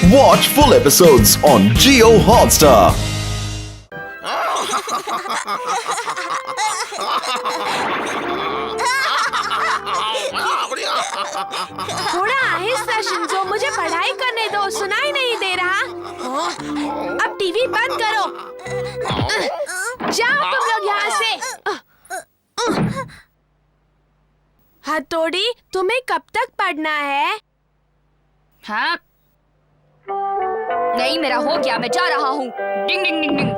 Watch full episodes on Jio Hotstar. थोड़ा आहिस्ता Shinzo, मुझे पढ़ाई करने दो, सुनाई नहीं दे रहा। अब टीवी बंद करो। जाओ तुम लोग यहाँ से। हथौड़ी, तुम्हें कब तक पढ़ना है? हाँ? नहीं, मेरा हो गया, मैं जा रहा हूँ। डिंग डिंग डिंग डिंग।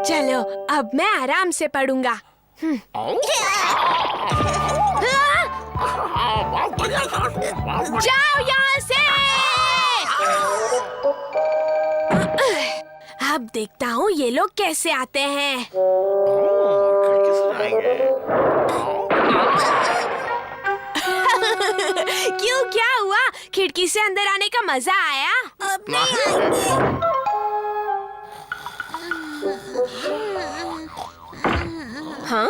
चलो, अब मैं आराम से पढ़ूंगा। जाओ यहाँ से। अब देखता हूँ ये लोग कैसे आते हैं। क्यों, क्या हुआ? खिड़की से अंदर आने का मजा आया? अब नहीं आएंगे। हाँ?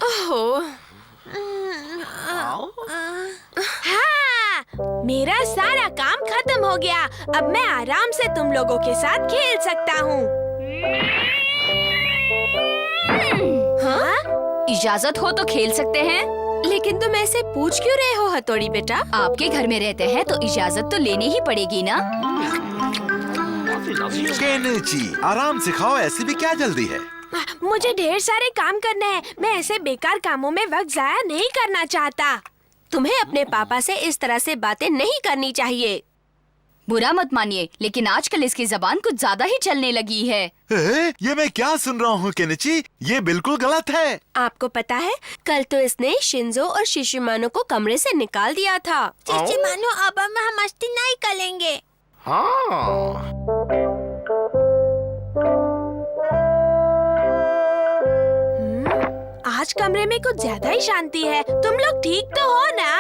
ओहो। हाँ, मेरा सारा काम खत्म हो गया। अब मैं आराम से तुम लोगों के साथ खेल सकता हूँ। हाँ? इजाजत हो तो खेल सकते हैं। लेकिन तुम ऐसे पूछ क्यों रहे हो हथौड़ी बेटा? आपके घर में रहते हैं तो इजाजत तो लेनी ही पड़ेगी ना। केनिची, आराम से खाओ, ऐसी भी क्या जल्दी है? मुझे ढेर सारे काम करने हैं। मैं ऐसे बेकार कामों में वक्त जाया नहीं करना चाहता। तुम्हें अपने पापा से इस तरह से बातें नहीं करनी चाहिए। बुरा मत मानिए, लेकिन आजकल इसकी जबान कुछ ज्यादा ही चलने लगी है। ये मैं क्या सुन रहा हूँ केनिची? ये बिल्कुल गलत है। आपको पता है, कल तो इसने शिंजो और शिशिमानो को कमरे से निकाल दिया था। शिशिमानो, अब हम मस्ती नहीं करेंगे। आज कमरे में कुछ ज्यादा ही शांति है। तुम लोग ठीक तो हो ना?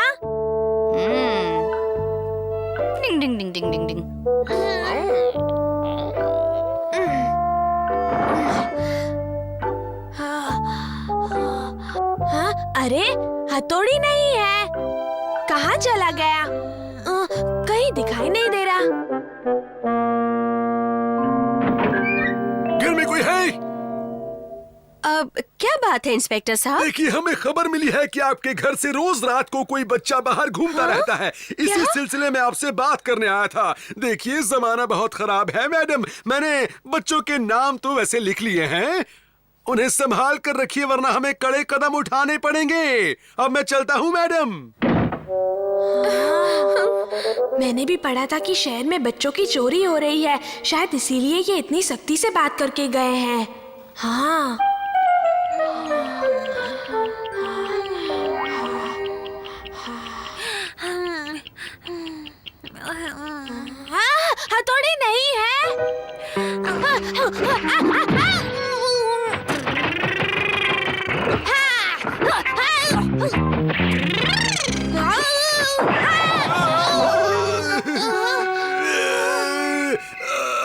डिंग डिंग डिंग डिंग डिंग डिंग। हाँ, अरे हथौड़ी नहीं है। कहाँ चला गया? कहीं दिखाई नहीं दे रहा। घर में कोई है? अब क्या बात है इंस्पेक्टर साहब? देखिए, हमें खबर मिली है कि आपके घर से रोज रात को कोई बच्चा बाहर घूमता रहता है। इसी सिलसिले में आपसे बात करने आया था। देखिए, जमाना बहुत खराब है मैडम। मैंने बच्चों के नाम तो वैसे लिख लिए हैं, उन्हें संभाल कर रखिए वरना हमें कड़े कदम उठाने पड़ेंगे। अब मैं चलता हूँ मैडम। मैंने भी पढ़ा था कि शहर में बच्चों की चोरी हो रही है। शायद इसीलिए ये इतनी सख्ती से बात करके गए हैं। हाँ। हथौड़ी नहीं है।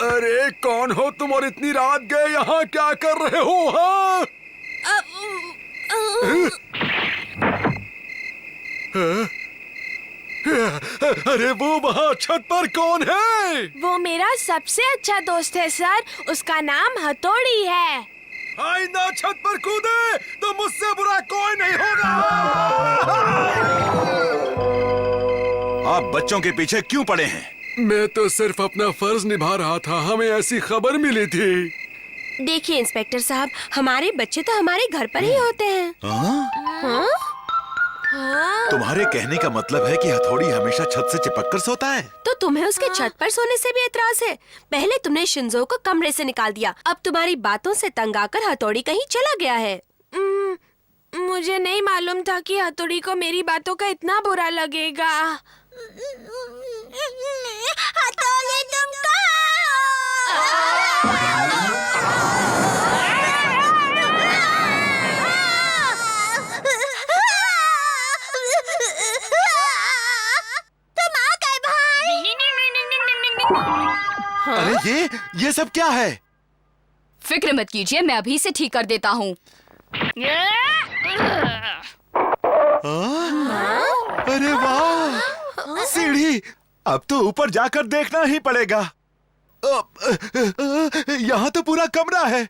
अरे कौन हो तुम और इतनी रात गए यहाँ क्या कर रहे हो? हाँ? अरे वो वहाँ छत पर कौन है? वो मेरा सबसे अच्छा दोस्त है सर। उसका नाम हथौड़ी है। आइंदा छत पर कूदे तो मुझसे बुरा कोई नहीं होगा। आप बच्चों के पीछे क्यों पड़े हैं? मैं तो सिर्फ अपना फर्ज निभा रहा था। हमें ऐसी खबर मिली थी। देखिए इंस्पेक्टर साहब, हमारे बच्चे तो हमारे घर पर ही होते हैं। हाँ? हाँ? तुम्हारे कहने का मतलब है कि हथौड़ी हमेशा छत से चिपक कर सोता है? तो तुम्हें उसके छत पर सोने से भी एतराज है? पहले तुमने शिंजो को कमरे से निकाल दिया, अब तुम्हारी बातों से तंग आकर हथौड़ी कहीं चला गया है। मुझे नहीं मालूम था कि हथौड़ी को मेरी बातों का इतना बुरा लगेगा। हथौड़ी तुम अरे ये सब क्या है? फिक्र मत कीजिए, मैं अभी से ठीक कर देता हूँ। अरे वाह! सीढ़ी, अब तो ऊपर जाकर देखना ही पड़ेगा। यहाँ तो पूरा कमरा है।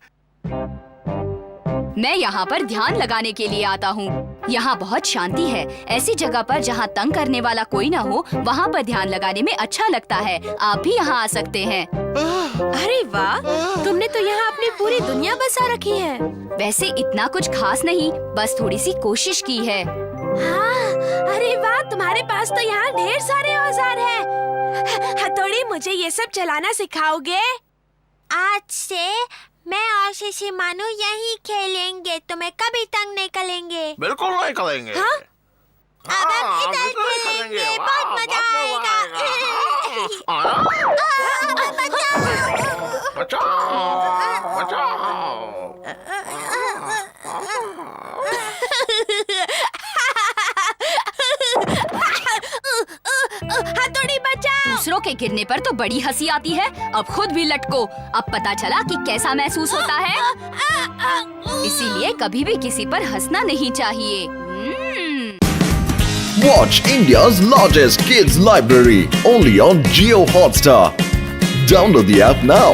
मैं यहाँ पर ध्यान लगाने के लिए आता हूँ। यहाँ बहुत शांति है। ऐसी जगह पर जहाँ तंग करने वाला कोई ना हो, वहाँ पर ध्यान लगाने में अच्छा लगता है। आप भी यहाँ आ सकते हैं। अरे वाह, तुमने तो यहाँ अपनी पूरी दुनिया बसा रखी है। वैसे इतना कुछ खास नहीं, बस थोड़ी सी कोशिश की है। हाँ, अरे वाह, तुम्हारे पास तो यहाँ ढेर सारे औजार हैं। हथौड़ी, मुझे ये सब चलाना सिखाओगे? आज से मैं और शिशी मानू यही खेलेंगे, तुम्हें कभी तंग नहीं करेंगे। बिल्कुल नहीं करेंगे। हाँ? अब हम इधर खेलेंगे, बहुत मजा आएगा। बचाओ, बचाओ। हथौड़ी बचाओ। दूसरों के गिरने पर तो बड़ी हंसी आती है, अब खुद भी लटको। अब पता चला कि कैसा महसूस होता है। इसीलिए कभी भी किसी पर हंसना नहीं चाहिए। Watch India's largest kids library only on Jio Hotstar. Download the app now.